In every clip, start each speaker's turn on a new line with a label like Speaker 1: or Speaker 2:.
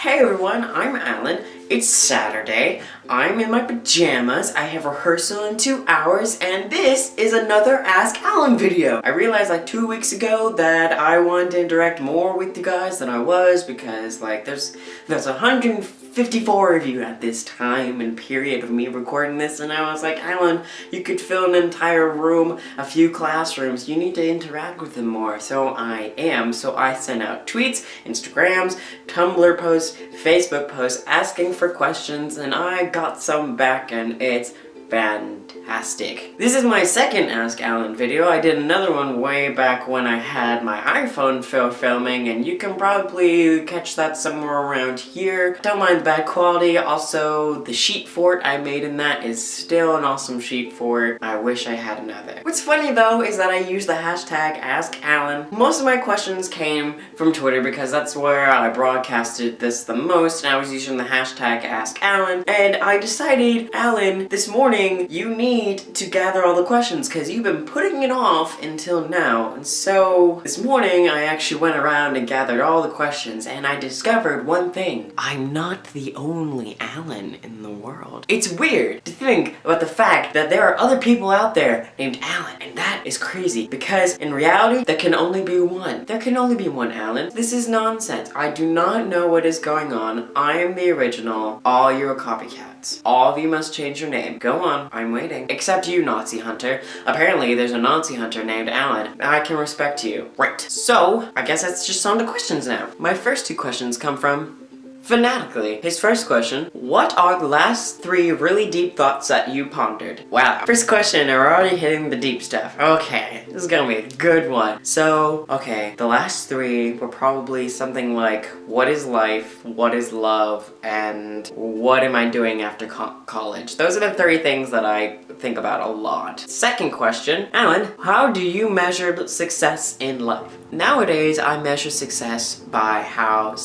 Speaker 1: Hey everyone, I'm Alan. It's Saturday. I'm in my pajamas. I have rehearsal in 2 hours, and this is another Ask Alan video. I realized like 2 weeks ago that I wanted to interact more with you guys than I was because like there's 154 of you at this time and period of me recording this, and I was like, Alan, you could fill an entire room, a few classrooms. You need to interact with them more. So I am. So I sent out tweets, Instagrams, Tumblr posts, Facebook posts asking for questions, and I got some back, and it's fantastic. This is my second Ask Alan video. I did another one way back when I had my iPhone filming, and you can probably catch that somewhere around here. Don't mind the bad quality. Also, the sheet fort I made in that is still an awesome sheet fort. I wish I had another. What's funny though is that I use the hashtag Ask Alan. Most of my questions came from Twitter because that's where I broadcasted this the most, and I was using the hashtag Ask Alan, and I decided, Alan, this morning you need to gather all the questions because you've been putting it off until now. And so this morning I actually went around and gathered all the questions, and I discovered one thing. I'm not the only Alan in the world. It's weird to think about the fact that there are other people out there named Alan, and that is crazy because in reality there can only be one. There can only be one Alan. This is nonsense. I do not know what is going on. I am the original. All you are copycats. All of you must change your name. Go on, I'm waiting. Except you, Nazi Hunter. Apparently there's a Nazi Hunter named Alan. I can respect you. Right. So, I guess that's just on to questions now. My first two questions come from Fanatically. His first question, what are the last 3 really deep thoughts that you pondered? Wow. First question, we're already hitting the deep stuff. Okay, this is gonna be a good one. So, okay, the last 3 were probably something like, what is life, what is love, and what am I doing after college? Those are the 3 things that I think about a lot. Second question, Alan, how do you measure success in life? Nowadays, I measure success by how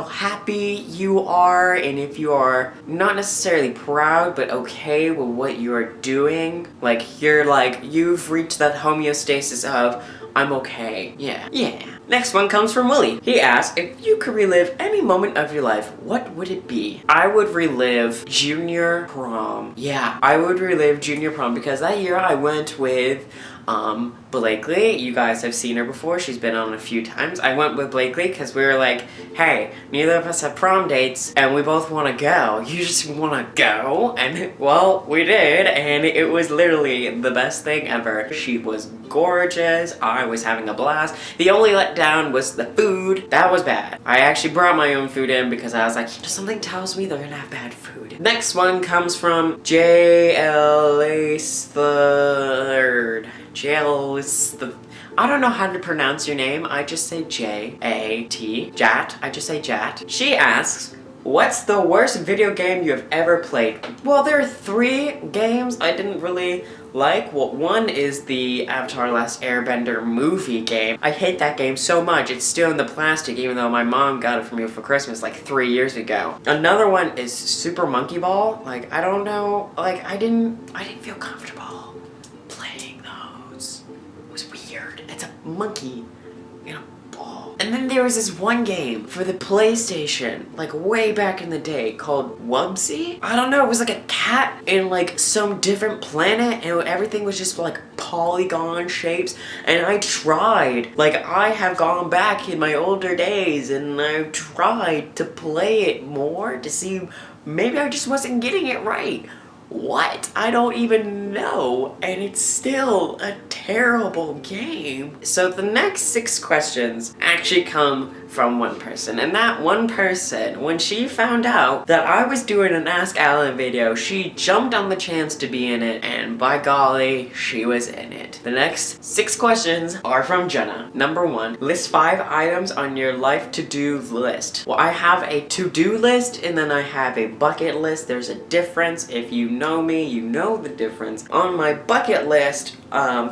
Speaker 1: happy you are, and if you are not necessarily proud but okay with what you are doing. Like you've reached that homeostasis of I'm okay. Yeah. Next one comes from Willie. He asked, if you could relive any moment of your life, what would it be? I would relive junior prom. Yeah, I would relive junior prom because that year I went with Blakely. You guys have seen her before. She's been on a few times. I went with Blakely because we were like, hey, neither of us have prom dates and we both want to go. You just want to go? And well, we did, and it was literally the best thing ever. She was gorgeous. I was having a blast. The only letdown was the food. That was bad. I actually brought my own food in because I was like, something tells me they're gonna have bad food. Next one comes from JLace3rd. I don't know how to pronounce your name. I just say J-A-T. Jat. I just say Jat. She asks, what's the worst video game you have ever played? Well, there are 3 games I didn't really like. Well, one is the Avatar: Last Airbender movie game. I hate that game so much. It's still in the plastic even though my mom got it for me for Christmas like 3 years ago. Another one is Super Monkey Ball. Like, I don't know, like I didn't feel comfortable playing those. It was weird. It's a monkey in a ball. And then there was this one game for the PlayStation, like way back in the day, called Wubsy? I don't know, it was like a cat in like some different planet, and everything was just like polygon shapes, and I tried. Like, I have gone back in my older days, and I've tried to play it more to see maybe I just wasn't getting it right. What? I don't even know, and it's still a terrible game. So the next 6 questions actually come from one person, and that one person, when she found out that I was doing an Ask Alan video, she jumped on the chance to be in it, and by golly, she was in it. The next 6 questions are from Jenna. Number 1, list 5 items on your life to-do list. Well, I have a to-do list, and then I have a bucket list. There's a difference. If you know me, you know the difference. On my bucket list,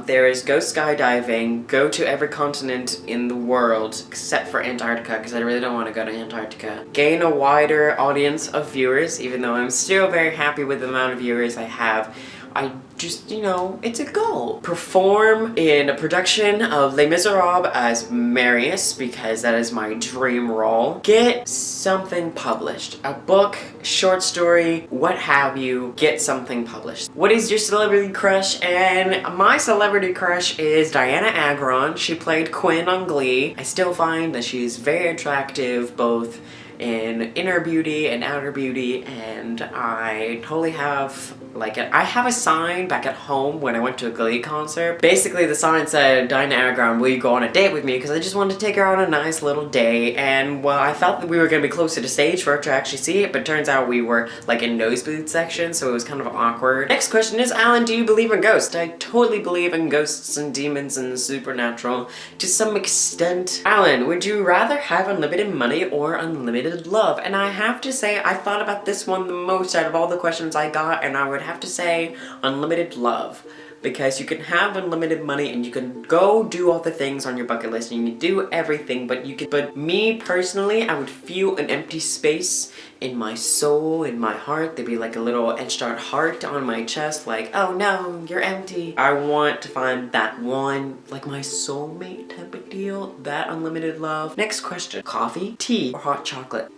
Speaker 1: there is go skydiving, go to every continent in the world, except for Antarctica, because I really don't want to go to Antarctica. Gain a wider audience of viewers, even though I'm still very happy with the amount of viewers I have. I just, you know, it's a goal. Perform in a production of Les Miserables as Marius, because that is my dream role. Get something published. A book, short story, what have you. Get something published. What is your celebrity crush? And my celebrity crush is Diana Agron. She played Quinn on Glee. I still find that she's very attractive, both in inner beauty and outer beauty, and I totally have I have a sign back at home when I went to a Glee concert. Basically the sign said, "Diana Agron, will you go on a date with me?" Because I just wanted to take her on a nice little date, and well, I felt that we were going to be closer to stage for her to actually see it, but turns out we were like in nosebleed section, so it was kind of awkward. Next question is, Alan, do you believe in ghosts? I totally believe in ghosts and demons and the supernatural to some extent. Alan, would you rather have unlimited money or unlimited love? And I have to say, I thought about this one the most out of all the questions I got, and I would have to say unlimited love, because you can have unlimited money and you can go do all the things on your bucket list and you can do everything, but me personally, I would feel an empty space in my soul, in my heart. There'd be like a little etched out heart on my chest, like, oh no, you're empty. I want to find that one, like my soulmate type of deal, that unlimited love. Next question, coffee, tea, or hot chocolate?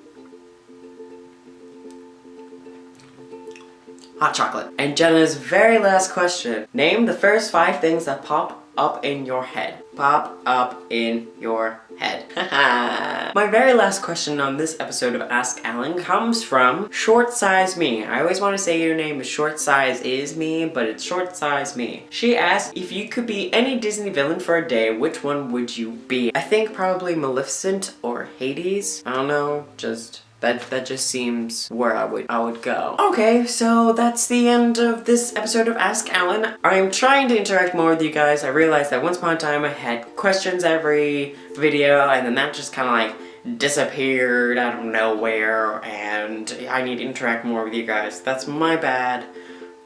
Speaker 1: Hot chocolate. And Jenna's very last question. Name the first 5 things that pop up in your head. Pop up in your head. My very last question on this episode of Ask Alan comes from Short Size Me. I always want to say your name is Short Size Is Me, but it's Short Size Me. She asked, if you could be any Disney villain for a day, which one would you be? I think probably Maleficent or Hades. I don't know, just... That just seems where I would go. Okay, so that's the end of this episode of Ask Alan. I'm trying to interact more with you guys. I realized that once upon a time I had questions every video, and then that just kind of like disappeared out of nowhere, and I need to interact more with you guys. That's my bad.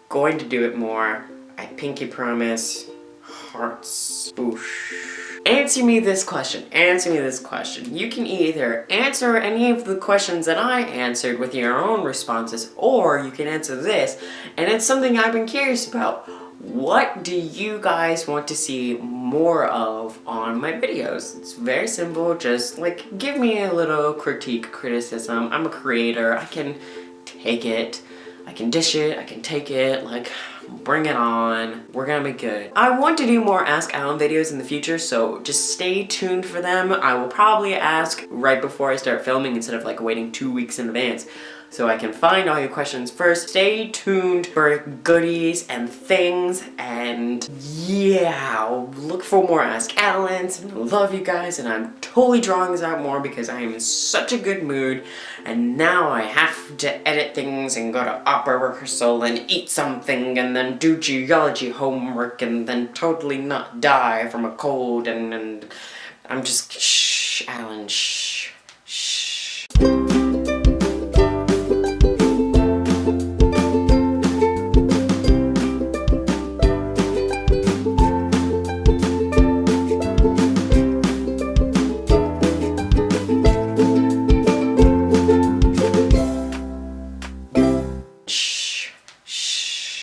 Speaker 1: Going to do it more. I pinky promise. Hearts. Boosh. Answer me this question. Answer me this question. You can either answer any of the questions that I answered with your own responses, or you can answer this, and it's something I've been curious about. What do you guys want to see more of on my videos? It's very simple. Just like give me a little criticism. I'm a creator. I can take it. I can dish it. I can take it. Like, bring it on. We're gonna be good. I want to do more Ask Alan videos in the future, so just stay tuned for them. I will probably ask right before I start filming instead of like waiting 2 weeks in advance, so I can find all your questions first. Stay tuned for goodies and things, and yeah, look for more Ask Alans. I love you guys, and I'm totally drawing this out more because I am in such a good mood, and now I have to edit things and go to opera rehearsal and eat something and then do geology homework and then totally not die from a cold, and I'm just, shh, Alan, shh.